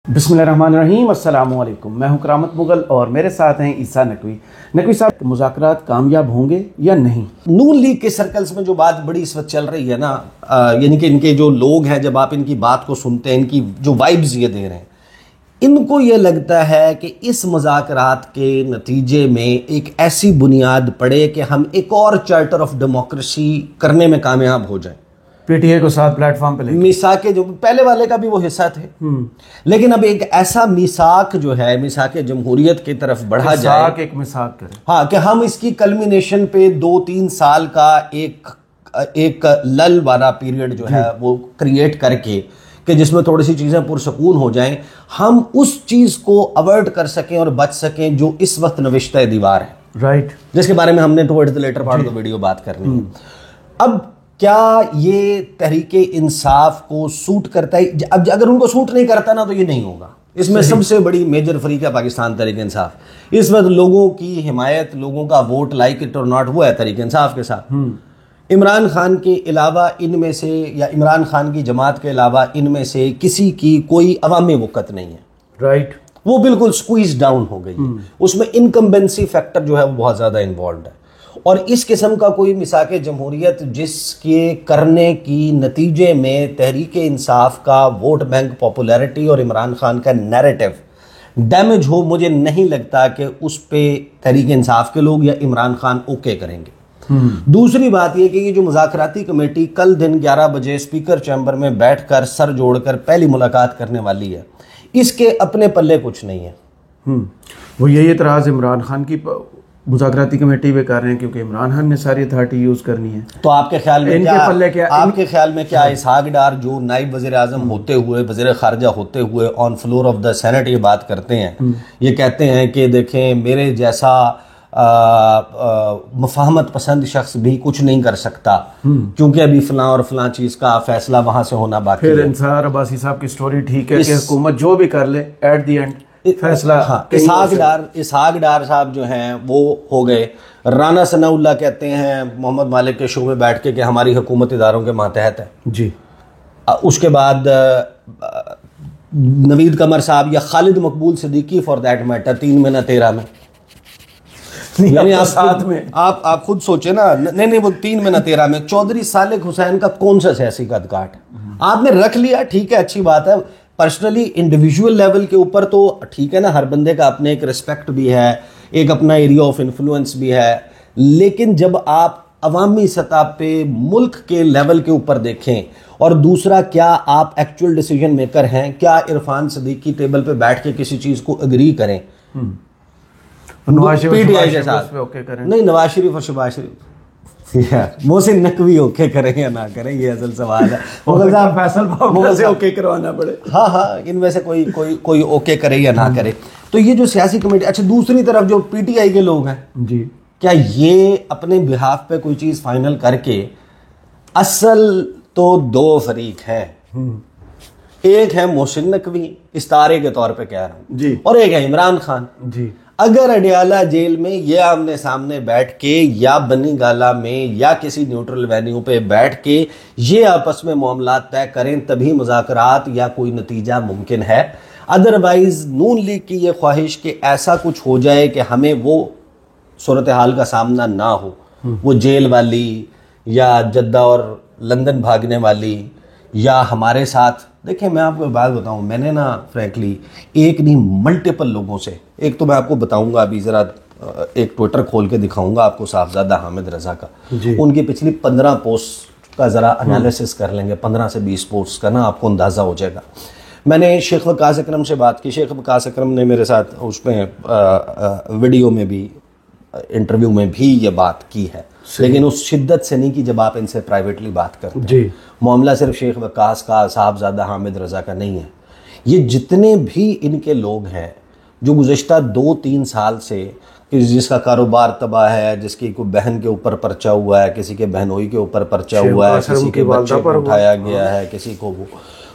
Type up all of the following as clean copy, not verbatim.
बिस्मिल्लाहिर्रहमानिर्रहीम, अस्सलामु अलैकुम। मैं हूं करामत मुगल और मेरे साथ हैं ईसा नकवी। नकवी साहब, मुज़ाकरात कामयाब होंगे या नहीं? नून लीग के सर्कल्स में जो बात बड़ी इस वक्त चल रही है ना, यानी कि इनके जो लोग हैं, जब आप इनकी बात को सुनते हैं, इनकी जो वाइब्स ये दे रहे हैं, इनको ये लगता है कि इस मुज़ाकरात के नतीजे में एक ऐसी बुनियाद पड़े कि हम एक और चार्टर ऑफ डेमोक्रेसी करने में कामयाब हो जाए। पीटीआई को साथ प्लेटफॉर्म पे लेके मिसाके जो पहले वाले का भी वो हिस्सा थे, लेकिन अब एक ऐसा मिसाक जो है, मिसाके जमहूरियत की तरफ बढ़ा जाए, एक मिसाक करें। हाँ, कि हम इसकी कल्मिनेशन पे 2-3 साल का एक लल वाला पीरियड जो है वो क्रिएट करके कि जिसमें थोड़ी सी चीज़ें पुरसकून हो जाएं, हम उस चीज़ को अवॉइड कर सकें और बच सकें जो इस वक्त नविश्ता दीवार है, राइट, जिसके बारे में हमने towards the latter part of the video बात करनी है। अब क्या ये तहरीके इंसाफ को सूट करता है? अब अगर उनको सूट नहीं करता ना, तो ये नहीं होगा। इसमें सबसे बड़ी मेजर फरीक है पाकिस्तान तहरीक इंसाफ। इस वक्त लोगों की हिमायत, लोगों का वोट, लाइक इट और नॉट, वो है तहरीक इंसाफ के साथ। इमरान खान के अलावा इनमें से, या इमरान खान की जमात के अलावा इनमें से किसी की कोई अवामी वक़्त नहीं है, राइट। वो बिल्कुल स्क्वीज डाउन हो गई है। उसमें इनकम्बेंसी फैक्टर जो है वो बहुत ज़्यादा इन्वॉल्व है। और इस किस्म का कोई मिसाके जमहूरियत जिसके करने की नतीजे में तहरीक इंसाफ का वोट बैंक, पॉपुलैरिटी और इमरान खान का नैरेटिव डैमेज हो, मुझे नहीं लगता कि उस पे तहरीक इंसाफ के लोग या इमरान खान ओके करेंगे। दूसरी बात यह कि ये जो मुज़ाकराती कमेटी कल दिन 11 बजे स्पीकर चैम्बर में बैठकर सर जोड़कर पहली मुलाकात करने वाली है, इसके अपने पल्ले कुछ नहीं है। वो यही एतराज़ इमरान खान की मुज़ाकराती कमेटी पे कर रहे हैं, क्योंकि इमरान खान ने सारी अथॉरिटी यूज़ करनी है। तो आपके ख्याल में इनके पल्ले क्या? आपके ख्याल में क्या इसहाक डार जो नायब वज़ीर आज़म होते हुए, वज़ीर ख़ारजा होते हुए on floor of the senate ये बात करते हैं, ये कहते हैं कि देखें, मेरे जैसा मुफाहमत पसंद शख्स भी कुछ नहीं कर सकता, क्योंकि अभी फलां और फलां चीज़ का फैसला वहाँ से होना बाकी है। फिर इंसार अब्बासी साहब की स्टोरी ठीक है कि हुकूमत जो भी कर ले, एट दी एंड फैसला। हाँ, इसहाक डार साहब जो हैं वो हो गए। राना सनाउल्लाह कहते हैं मोहम्मद मालिक के शो में बैठ के कि हमारी हुकूमत इदारों के मातहत है जी। उसके बाद नवीद कमर साहब या खालिद मकबूल सिद्दीकी फॉर दैट मैटर 3 में ना 13 में, यानी आप साथ में आप खुद सोचे ना, नहीं वो 3 में ना 13 में चौधरी सालिक हुसैन का कौन सा सियासी कदकाठ आपने रख लिया? ठीक है, अच्छी बात है। पर्सनली इंडिविजुअल लेवल के ऊपर तो ठीक है ना, हर बंदे का अपने एक रिस्पेक्ट भी है, एक अपना एरिया ऑफ इन्फ्लुएंस भी है, लेकिन जब आप अवामी सतह पे मुल्क के लेवल के ऊपर देखें, और दूसरा, क्या आप एक्चुअल डिसीजन मेकर हैं? क्या इरफान सदीकी टेबल पे बैठ के किसी चीज को एग्री करें पीटीआई के साथ? नहीं, नवाज शरीफ और शहबाज शरीफ, मोहसिन नकवी ओके करें या ना करें, ये असल सवाल है। मुगल साहब फैसल से ओके करवाना पड़े। हाँ, इनमें से कोई ओके करे या ना करे। तो ये जो सियासी कमेटी, अच्छा, दूसरी तरफ जो पीटीआई के लोग हैं जी, क्या ये अपने बिहाफ पे कोई चीज फाइनल करके, असल तो 2 फरीक हैं, एक है मोहसिन नकवी, इस्तारे के तौर पे कह रहा हूं जी, और एक है इमरान खान जी। अगर अडियाला जेल में ये आमने सामने बैठ के, या बनी गाला में, या किसी न्यूट्रल वेन्यू पे बैठ के ये आपस में मामलात तय करें, तभी मुज़ाकरात या कोई नतीजा मुमकिन है। अदरवाइज नून लीग की ये ख्वाहिश कि ऐसा कुछ हो जाए कि हमें वो सूरत हाल का सामना ना हो, वो जेल वाली या जद्दा और लंदन भागने वाली, या हमारे साथ, देखिए मैं आपको बात बताऊं, मैंने ना फ्रैंकली एक नहीं मल्टीपल लोगों से, एक तो मैं आपको बताऊंगा अभी ज़रा, एक ट्विटर खोल के दिखाऊंगा आपको, साहबजादा हामिद रज़ा का, उनकी पिछली 15 पोस्ट का ज़रा एनालिसिस कर लेंगे, 15 से 20 पोस्ट का ना, आपको अंदाज़ा हो जाएगा। मैंने शेख वकास अकरम से बात की, शेख वकास अकरम ने मेरे साथ उसमें वीडियो में भी, इंटरव्यू में भी ये बात की है, लेकिन उस शिद्दत से नहीं कि जब आप इनसे प्राइवेटली बात करते हैं। मामला सिर्फ शेख वकास का, साहबजादा हामिद रज़ा का नहीं है। ये जितने भी इनके लोग हैं जो गुज़िश्ता 2-3 साल से, जिसका कारोबार तबाह है, जिसकी कोई बहन के ऊपर पर्चा हुआ है, किसी के बहनोई के ऊपर पर्चा हुआ है, किसी के बच्चे को उठाया गया है, किसी को वो,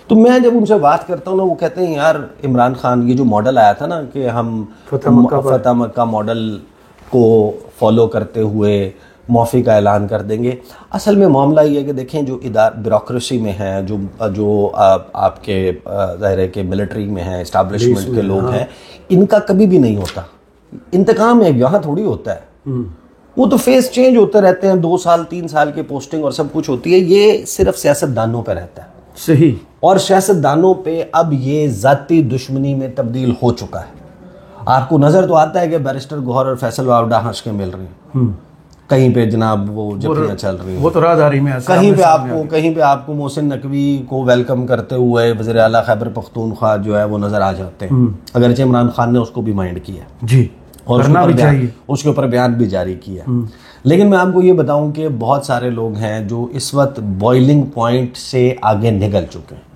तो मैं जब उनसे बात करता हूँ ना, वो कहते हैं यार इमरान खान, ये जो मॉडल आया था ना कि हम फतह मक्का मॉडल को फॉलो करते हुए माफ़ी का ऐलान कर देंगे। असल में मामला ये है कि देखें जो ब्यूरोक्रेसी में है, जो आपके ज़ाहिर है कि मिलिट्री में है, इस्टेब्लिशमेंट के लोग हैं, इनका कभी भी नहीं होता। इंतकाम है यहाँ थोड़ी होता है, वो तो फेस चेंज होते रहते हैं, 2 साल 3 साल की पोस्टिंग और सब कुछ होती है। ये सिर्फ सियासतदानों पे रहता है। सही। और सियासतदानों पे अब ये ज़ाती दुश्मनी में तब्दील हो चुका है। आपको नज़र तो आता है कि बैरिस्टर गौहर और फैसल वावडा हंस के मिल रही हैं, कहीं पे जनाब वो जफियाँ चल रही हैं, वो तो राहदारी में कहीं पे आपको मोहसिन नकवी को वेलकम करते हुए वज़ीर आला खैबर पख्तूनख्वा जो है वो नज़र आ जाते हैं, अगरचे इमरान खान ने उसको भी माइंड किया जी, और उसके ऊपर बयान भी जारी किया। लेकिन मैं आपको ये बताऊं कि बहुत सारे लोग हैं जो इस वक्त बॉइलिंग पॉइंट से आगे निकल चुके हैं।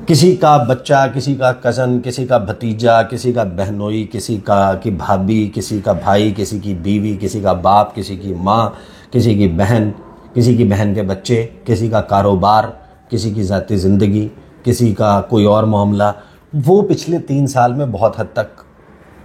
किसी का बच्चा, किसी का कज़न, किसी का भतीजा, किसी का बहनोई, किसी की भाभी, किसी का भाई, किसी की बीवी, किसी का बाप, किसी की माँ, किसी की बहन, किसी की बहन के बच्चे, किसी का कारोबार, किसी की ज़ाती ज़िंदगी, किसी का कोई और मामला, वो पिछले 3 साल में बहुत हद तक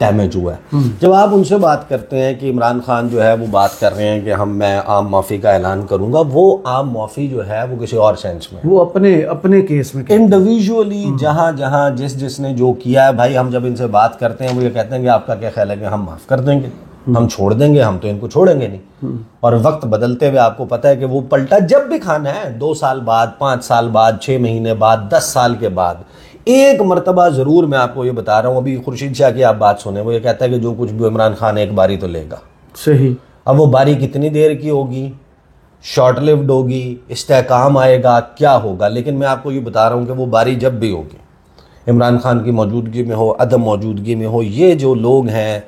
डैमेज हुआ है। जब आप उनसे बात करते हैं कि इमरान खान जो है वो बात कर रहे हैं कि मैं आम माफ़ी का ऐलान करूंगा, वो आम माफ़ी जो है वो किसी और सेंस में, वो अपने केस में इंडिविजुअली जहां जिसने जो किया है, भाई हम जब इनसे बात करते हैं वो ये कहते हैं कि आपका क्या ख्याल है कि हम माफ़ कर देंगे, हम छोड़ देंगे, हम तो इनको छोड़ेंगे नहीं। और वक्त बदलते हुए आपको पता है कि वो पलटा जब भी खाना है, 2 साल बाद, 5 साल बाद, 6 महीने बाद, 10 साल के बाद, एक मरतबा ज़रूर मैं आपको ये बता रहा हूँ। अभी खुर्शीद शाह की आप बात सुने, वो ये कहता है कि जो कुछ भी इमरान खान एक बारी तो लेगा। सही। अब वो बारी कितनी देर की होगी, शॉर्ट लिव्ड होगी, इस्तेहकाम आएगा, क्या होगा, लेकिन मैं आपको ये बता रहा हूँ कि वो बारी जब भी होगी, इमरान खान की मौजूदगी में हो, अदम मौजूदगी में हो, ये जो लोग हैं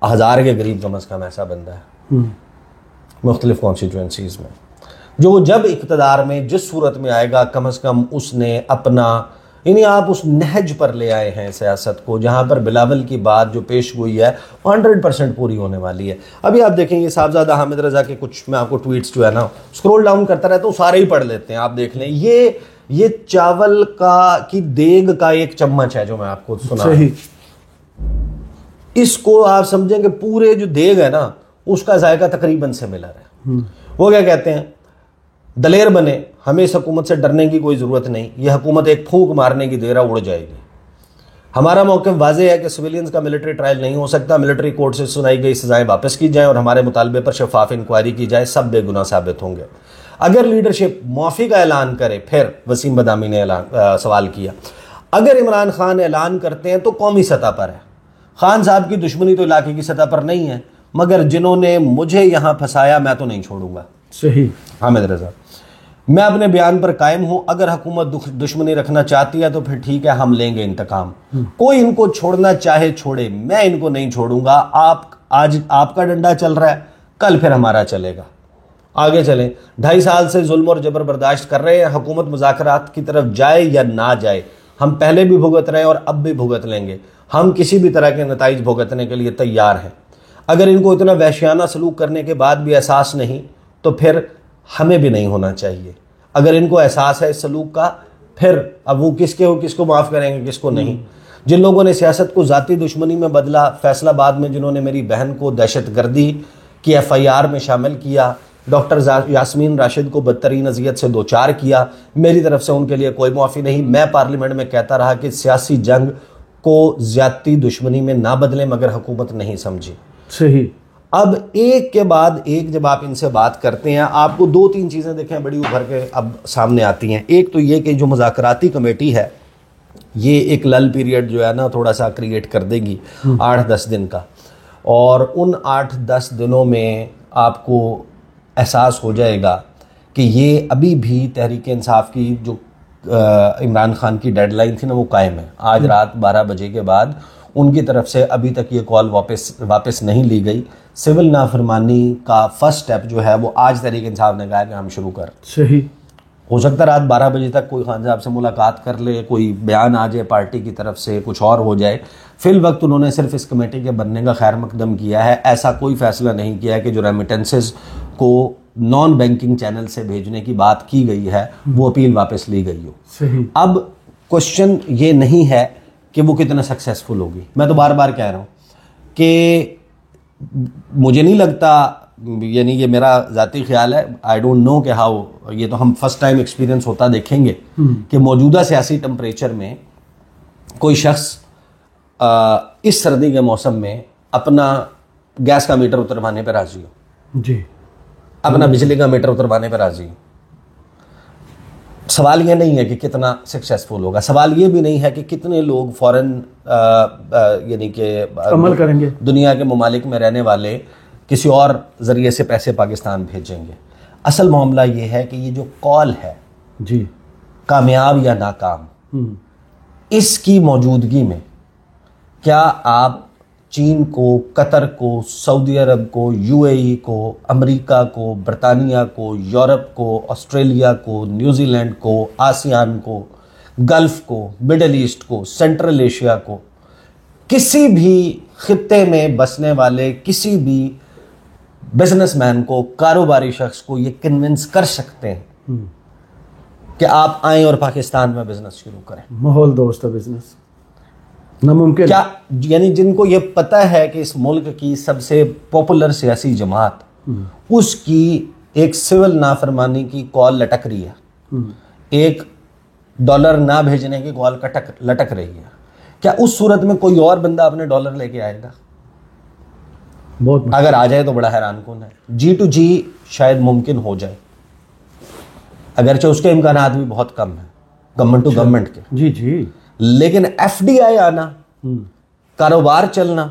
1000 के करीब कम अज़ कम ऐसा बंदा है मुख्तलिफ कॉन्स्टिट्यूंसीज़ में, जो जब इक़्तिदार में जिस सूरत में आएगा, कम अज़ कम उसने अपना, यानी आप उस नहज पर ले आए हैं सियासत को, जहाँ पर बिलावल की बात जो पेश हुई है 100% पूरी होने वाली है। अभी आप देखें ये साहबजादा हामिद रज़ा के कुछ, मैं आपको ट्वीट्स जो है ना स्क्रॉल डाउन करता रहता हूँ, सारे ही पढ़ लेते हैं, आप देख लें। ये चावल की देग का एक चम्मच है जो मैं आपको सुना, सही। इसको आप समझेंगे पूरे जो देग है ना उसका जायका तकरीबन सिमिलर है। वो क्या कहते हैं, दलेर बने, हमें इस हुकूमत से डरने की कोई ज़रूरत नहीं, यह हुकूमत एक फूंक मारने की देर उड़ जाएगी। हमारा मौक़िफ़ वाज़ेह है कि सिविलियंस का मिलिट्री ट्रायल नहीं हो सकता, मिलिट्री कोर्ट से सुनाई गई सज़ाएं वापस की जाएं और हमारे मुतालबे पर शफाफ इंक्वायरी की जाए, सब बेगुनाह साबित होंगे। अगर लीडरशिप माफ़ी का ऐलान करे, फिर वसीम बदामी ने सवाल किया, अगर इमरान खान ऐलान करते हैं तो कौमी सतह पर है, खान साहब की दुश्मनी तो इलाके की सतह पर नहीं है, मगर जिन्होंने मुझे यहाँ फंसाया मैं तो नहीं छोड़ूंगा। सही। हामिद रज़ा, मैं अपने बयान पर कायम हूं, अगर हुकूमत दुश्मनी रखना चाहती है तो फिर ठीक है, हम लेंगे इंतकाम। कोई इनको छोड़ना चाहे छोड़े, मैं इनको नहीं छोड़ूंगा। आज आपका डंडा चल रहा है, कल फिर हमारा चलेगा, आगे चलें। 2.5 साल से जुल्म और जबर बर्दाश्त कर रहे हैं, हुकूमत मुज़ाकरात की तरफ जाए या ना जाए, हम पहले भी भुगत रहे हैं और अब भी भुगत लेंगे। हम किसी भी तरह के नताइज भुगतने के लिए तैयार हैं। अगर इनको इतना वहशियाना सलूक करने के बाद भी एहसास नहीं, तो फिर हमें भी नहीं होना चाहिए। अगर इनको एहसास है इस सलूक का, फिर अब वो किसको माफ़ करेंगे, किसको नहीं। जिन लोगों ने सियासत को ज़ाती दुश्मनी में बदला, फैसलाबाद में जिन्होंने मेरी बहन को दहशतगर्दी की FIR में शामिल किया, डॉक्टर यास्मीन राशिद को बदतरीन अजियत से 2-4 किया, मेरी तरफ से उनके लिए कोई माफ़ी नहीं। मैं पार्लियामेंट में कहता रहा कि सियासी जंग को ज़्यादती दुश्मनी में ना बदलें, मगर हुकूमत नहीं समझी। सही। अब एक के बाद एक जब आप इनसे बात करते हैं, आपको 2-3 चीज़ें देखें बड़ी उभर के अब सामने आती हैं। एक तो ये कि जो मुज़ाकराती कमेटी है, ये एक लल पीरियड जो है ना थोड़ा सा क्रिएट कर देगी 8-10 दिन का, और उन 8-10 दिनों में आपको एहसास हो जाएगा कि ये अभी भी तहरीक इंसाफ की जो इमरान खान की डेडलाइन थी ना वो कायम है। आज रात 12 बजे के बाद उनकी तरफ से अभी तक ये कॉल वापस नहीं ली गई। सिविल नाफरमानी का फर्स्ट स्टेप जो है वो आज तहरीक इंसाफ ने कहा कि हम शुरू कर। सही। हो सकता है रात 12 बजे तक कोई खान साहब से मुलाकात कर ले, कोई बयान आ जाए पार्टी की तरफ से, कुछ और हो जाए। फिल वक्त उन्होंने सिर्फ इस कमेटी के बनने का खैर मकदम किया है, ऐसा कोई फैसला नहीं किया है कि जो रेमिटेंसेस को नॉन बैंकिंग चैनल से भेजने की बात की गई है वो अपील वापस ली गई हो। सही। अब क्वेश्चन ये नहीं है कि वो कितना सक्सेसफुल होगी। मैं तो बार बार कह रहा हूँ कि मुझे नहीं लगता यानी ये मेरा ज़ाती ख्याल है, आई डोंट नो कि हाउ, ये तो हम फर्स्ट टाइम एक्सपीरियंस होता देखेंगे कि मौजूदा सियासी टेम्परेचर में कोई शख्स इस सर्दी के मौसम में अपना गैस का मीटर उतरवाने पर राजी हो जी, अपना बिजली का मीटर उतरवाने पर राजी हो। सवाल ये नहीं है कि कितना सक्सेसफुल होगा, सवाल ये भी नहीं है कि कितने लोग फॉरेन यानी कि अमल करेंगे, दुनिया के ममालिक में रहने वाले किसी और ज़रिए से पैसे पाकिस्तान भेजेंगे। असल मामला ये है कि ये जो कॉल है जी, कामयाब या नाकाम, इसकी मौजूदगी में क्या आप चीन को, कतर को, सऊदी अरब को, यूएई को, अमेरिका को, बरतानिया को, यूरोप को, ऑस्ट्रेलिया को, न्यूजीलैंड को, आसियान को, गल्फ को, मिडल ईस्ट को, सेंट्रल एशिया को, किसी भी खित्ते में बसने वाले किसी भी बिजनेसमैन को, कारोबारी शख्स को ये कन्विंस कर सकते हैं कि आप आएं और पाकिस्तान में बिजनेस शुरू करें? माहौल दोस्त बिजनेस नामुमकिन क्या, यानी जिनको ये पता है कि इस मुल्क की सबसे पॉपुलर सियासी जमात उसकी एक सिविल नाफरमानी की कॉल लटक रही है, $1 ना भेजने की कॉल लटक रही है, क्या उस सूरत में कोई और बंदा अपने डॉलर लेके आएगा? बहुत, अगर आ जाए तो बड़ा हैरान कौन है। G2G शायद मुमकिन हो जाए, अगरचे उसके इम्कानात भी बहुत कम है गवर्नमेंट टू गवर्नमेंट के, जी जी, लेकिन FDI आना, कारोबार चलना,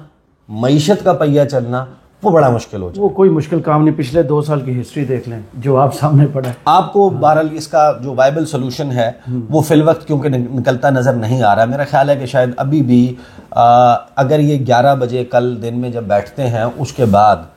मईशत का पहिया चलना, वो बड़ा मुश्किल हो जाए। वो कोई मुश्किल काम नहीं। पिछले 2 साल की हिस्ट्री देख लें जो आप सामने पड़ा है। आपको बहरहाल इसका जो वायबल सोल्यूशन है वो फिल वक्त क्योंकि निकलता नज़र नहीं आ रहा। मेरा ख्याल है कि शायद अभी भी अगर ये 11 बजे कल दिन में जब बैठते हैं उसके बाद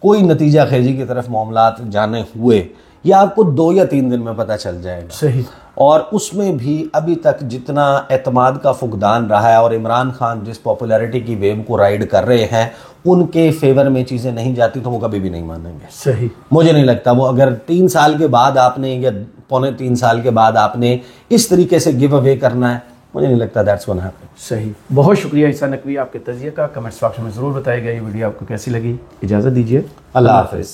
कोई नतीजा खेजी की तरफ मामलात जाने हुए, यह आपको 2 या 3 दिन में पता चल जाएगा। सही। और उसमें भी अभी तक जितना एतमाद का फुकदान रहा है और इमरान खान जिस पॉपुलैरिटी की वेव को राइड कर रहे हैं, उनके फेवर में चीज़ें नहीं जाती तो वो कभी भी नहीं मानेंगे। सही। मुझे नहीं लगता वो, अगर 3 साल के बाद आपने या 2.25 साल के बाद आपने इस तरीके से गिव अवे करना है, मुझे नहीं लगता दैट्स गोना हैपन। सही। बहुत शुक्रिया ईसा नकवी आपके तज़िये का। कमेंट्स बॉक्स में ज़रूर बताइएगा ये वीडियो आपको कैसी लगी। इजाज़त दीजिए, अल्लाह हाफ़िज़।